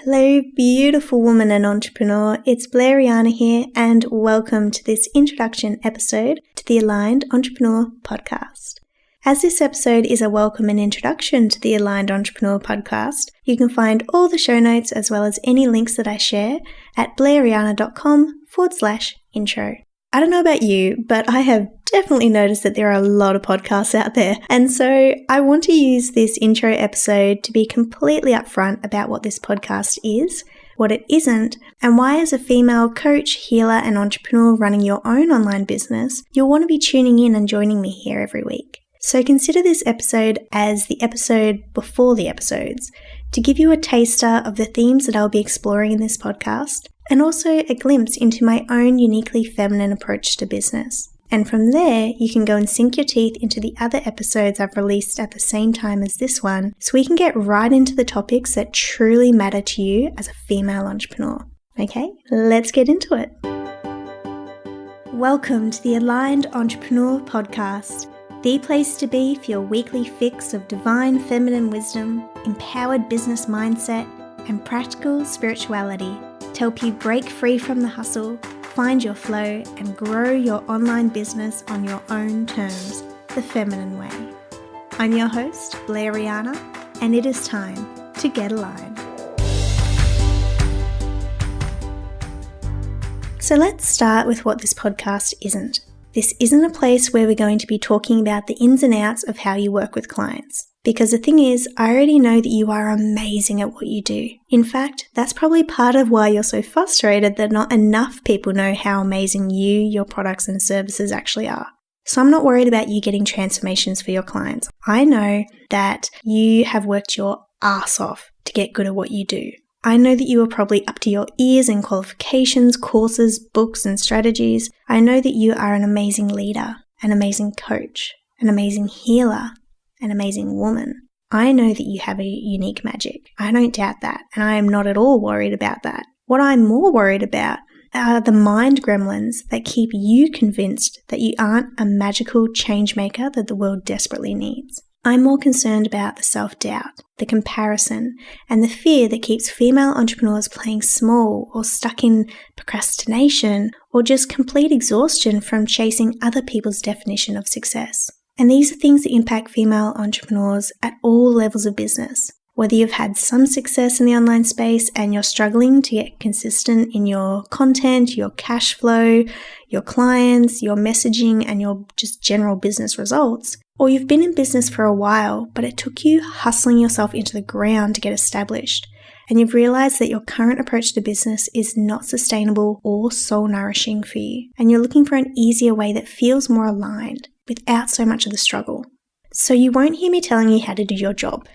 Hello, beautiful woman and entrepreneur. It's Blair Rhianna here, and welcome to this introduction episode to the Aligned Entrepreneur Podcast. As this episode is a welcome and introduction to the Aligned Entrepreneur Podcast, you can find all the show notes as well as any links that I share at blairrhianna.com/intro. I don't know about you, but I have definitely noticed that there are a lot of podcasts out there. And so I want to use this intro episode to be completely upfront about what this podcast is, what it isn't, and why as a female coach, healer, and entrepreneur running your own online business, you'll want to be tuning in and joining me here every week. So consider this episode as the episode before the episodes, to give you a taster of the themes that I'll be exploring in this podcast, and also a glimpse into my own uniquely feminine approach to business. And from there, you can go and sink your teeth into the other episodes I've released at the same time as this one, so we can get right into the topics that truly matter to you as a female entrepreneur. Okay, let's get into it. Welcome to the Aligned Entrepreneur Podcast, the place to be for your weekly fix of divine feminine wisdom, empowered business mindset, and practical spirituality to help you break free from the hustle, find your flow, and grow your online business on your own terms, the feminine way. I'm your host, Blair Rhianna, and it is time to get aligned. So let's start with what this podcast isn't. This isn't a place where we're going to be talking about the ins and outs of how you work with clients. Because the thing is, I already know that you are amazing at what you do. In fact, that's probably part of why you're so frustrated that not enough people know how amazing you, your products and services actually are. So I'm not worried about you getting transformations for your clients. I know that you have worked your ass off to get good at what you do. I know that you are probably up to your ears in qualifications, courses, books, and strategies. I know that you are an amazing leader, an amazing coach, an amazing healer, an amazing woman. I know that you have a unique magic. I don't doubt that, and I am not at all worried about that. What I'm more worried about are the mind gremlins that keep you convinced that you aren't a magical change maker that the world desperately needs. I'm more concerned about the self-doubt, the comparison, and the fear that keeps female entrepreneurs playing small or stuck in procrastination or just complete exhaustion from chasing other people's definition of success. And these are things that impact female entrepreneurs at all levels of business. Whether you've had some success in the online space and you're struggling to get consistent in your content, your cash flow, your clients, your messaging, and your just general business results, or you've been in business for a while, but it took you hustling yourself into the ground to get established, and you've realized that your current approach to business is not sustainable or soul nourishing for you, and you're looking for an easier way that feels more aligned without so much of the struggle. So you won't hear me telling you how to do your job.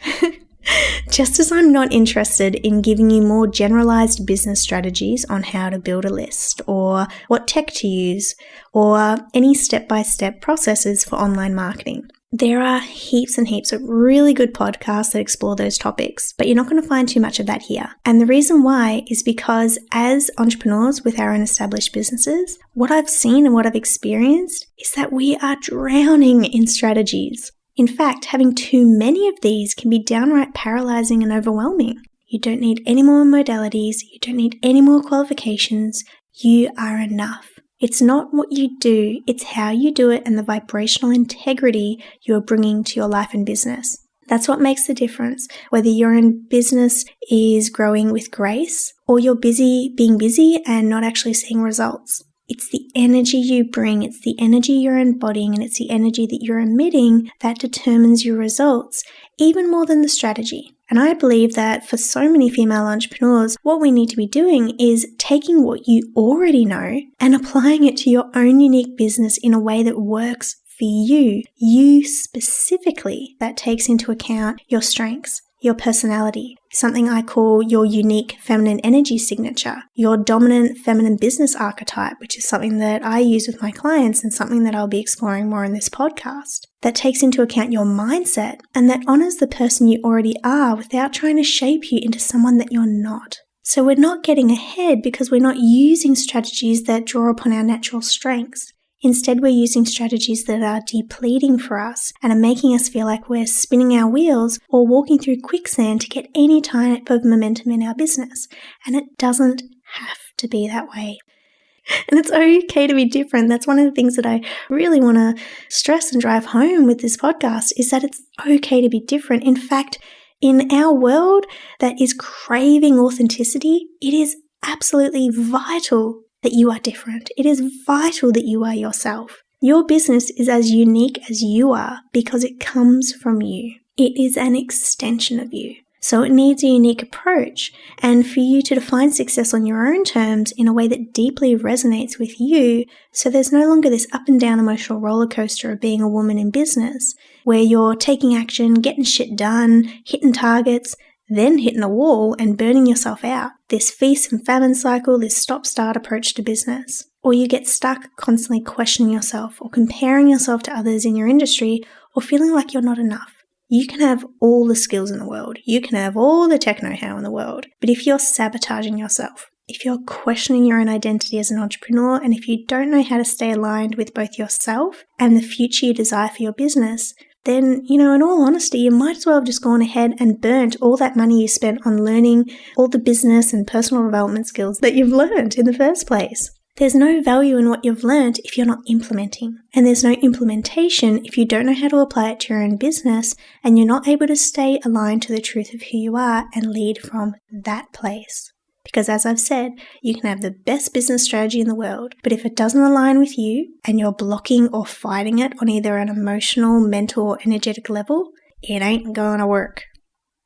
Just as I'm not interested in giving you more generalized business strategies on how to build a list or what tech to use or any step-by-step processes for online marketing. There are heaps and heaps of really good podcasts that explore those topics, but you're not going to find too much of that here. And the reason why is because as entrepreneurs with our own established businesses, what I've seen and what I've experienced is that we are drowning in strategies. In fact, having too many of these can be downright paralyzing and overwhelming. You don't need any more modalities. You don't need any more qualifications. You are enough. It's not what you do, it's how you do it and the vibrational integrity you're bringing to your life and business. That's what makes the difference, whether your business is growing with grace or you're being busy and not actually seeing results. It's the energy you bring, it's the energy you're embodying, and it's the energy that you're emitting that determines your results, even more than the strategy. And I believe that for so many female entrepreneurs, what we need to be doing is taking what you already know and applying it to your own unique business in a way that works for you specifically, that takes into account your strengths, your personality, something I call your unique feminine energy signature, your dominant feminine business archetype, which is something that I use with my clients and something that I'll be exploring more in this podcast, that takes into account your mindset and that honors the person you already are without trying to shape you into someone that you're not. So we're not getting ahead because we're not using strategies that draw upon our natural strengths. Instead, we're using strategies that are depleting for us and are making us feel like we're spinning our wheels or walking through quicksand to get any type of momentum in our business. And it doesn't have to be that way. And it's okay to be different. That's one of the things that I really want to stress and drive home with this podcast, is that it's okay to be different. In fact, in our world that is craving authenticity, it is absolutely vital that you are different. It is vital that you are yourself. Your business is as unique as you are because it comes from you. It is an extension of you. So it needs a unique approach, and for you to define success on your own terms in a way that deeply resonates with you, so there's no longer this up and down emotional roller coaster of being a woman in business, where you're taking action, getting shit done, hitting targets, then hitting a wall and burning yourself out. This feast and famine cycle, this stop-start approach to business. Or you get stuck constantly questioning yourself or comparing yourself to others in your industry or feeling like you're not enough. You can have all the skills in the world. You can have all the tech know-how in the world. But if you're sabotaging yourself, if you're questioning your own identity as an entrepreneur, and if you don't know how to stay aligned with both yourself and the future you desire for your business, then, in all honesty, you might as well have just gone ahead and burnt all that money you spent on learning all the business and personal development skills that you've learned in the first place. There's no value in what you've learned if you're not implementing. And there's no implementation if you don't know how to apply it to your own business and you're not able to stay aligned to the truth of who you are and lead from that place. Because as I've said, you can have the best business strategy in the world, but if it doesn't align with you and you're blocking or fighting it on either an emotional, mental, or energetic level, it ain't going to work.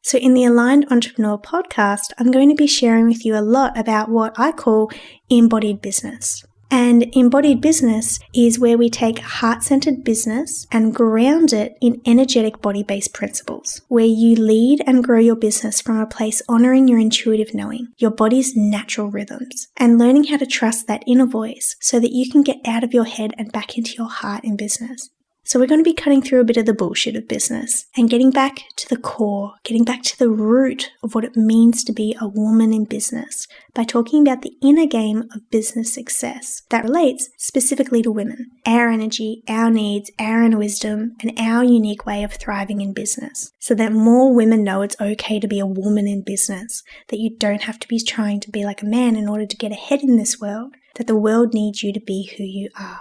So in the Aligned Entrepreneur podcast, I'm going to be sharing with you a lot about what I call embodied business. And embodied business is where we take heart-centered business and ground it in energetic body-based principles, where you lead and grow your business from a place honoring your intuitive knowing, your body's natural rhythms, and learning how to trust that inner voice so that you can get out of your head and back into your heart in business. So we're going to be cutting through a bit of the bullshit of business and getting back to the core, getting back to the root of what it means to be a woman in business by talking about the inner game of business success that relates specifically to women, our energy, our needs, our inner wisdom, and our unique way of thriving in business, so that more women know it's okay to be a woman in business, that you don't have to be trying to be like a man in order to get ahead in this world, that the world needs you to be who you are.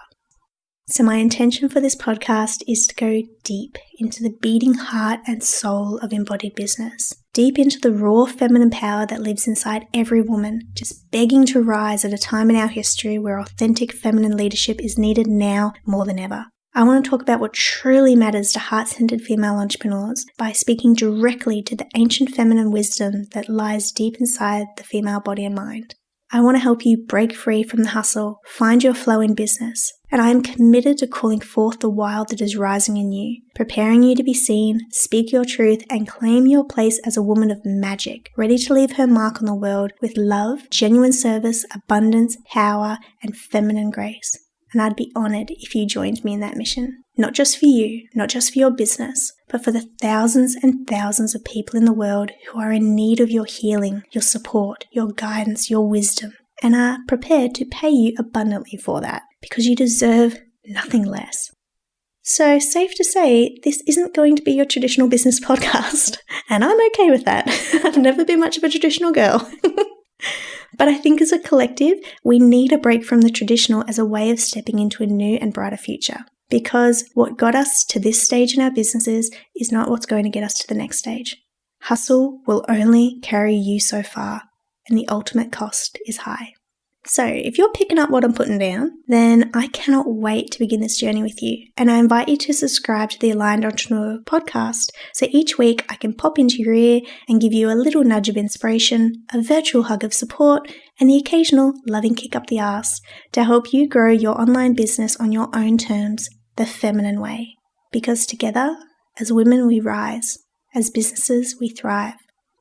So my intention for this podcast is to go deep into the beating heart and soul of embodied business, deep into the raw feminine power that lives inside every woman, just begging to rise at a time in our history where authentic feminine leadership is needed now more than ever. I want to talk about what truly matters to heart-centered female entrepreneurs by speaking directly to the ancient feminine wisdom that lies deep inside the female body and mind. I want to help you break free from the hustle, find your flow in business, and I am committed to calling forth the wild that is rising in you, preparing you to be seen, speak your truth, and claim your place as a woman of magic, ready to leave her mark on the world with love, genuine service, abundance, power, and feminine grace. And I'd be honored if you joined me in that mission. Not just for you, not just for your business, but for the thousands and thousands of people in the world who are in need of your healing, your support, your guidance, your wisdom, and are prepared to pay you abundantly for that, because you deserve nothing less. So, safe to say, this isn't going to be your traditional business podcast, and I'm okay with that. I've never been much of a traditional girl. But I think as a collective, we need a break from the traditional as a way of stepping into a new and brighter future. Because what got us to this stage in our businesses is not what's going to get us to the next stage. Hustle will only carry you so far, and the ultimate cost is high. So if you're picking up what I'm putting down, then I cannot wait to begin this journey with you. And I invite you to subscribe to the Aligned Entrepreneur podcast so each week I can pop into your ear and give you a little nudge of inspiration, a virtual hug of support, and the occasional loving kick up the arse to help you grow your online business on your own terms, the feminine way. Because together, as women, we rise. As businesses, we thrive.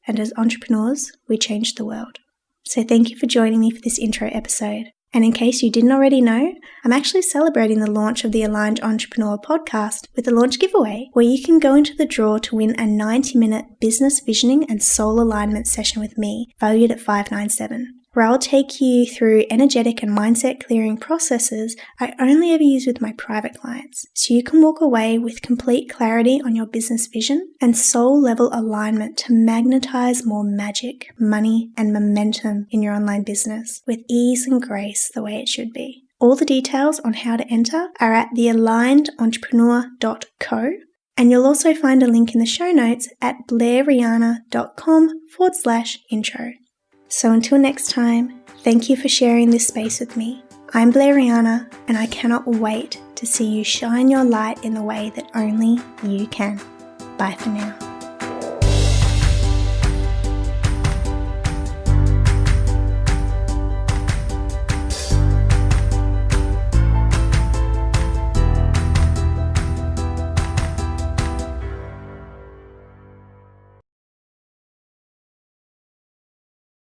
And as entrepreneurs, we change the world. So thank you for joining me for this intro episode. And in case you didn't already know, I'm actually celebrating the launch of the Aligned Entrepreneur podcast with a launch giveaway where you can go into the draw to win a 90-minute business visioning and soul alignment session with me, valued at $597. where I'll take you through energetic and mindset clearing processes I only ever use with my private clients, so you can walk away with complete clarity on your business vision and soul level alignment to magnetize more magic, money, and momentum in your online business with ease and grace the way it should be. All the details on how to enter are at thealignedentrepreneur.co, and you'll also find a link in the show notes at blairrhianna.com/intro. So until next time, thank you for sharing this space with me. I'm Blair Rhianna, and I cannot wait to see you shine your light in the way that only you can. Bye for now.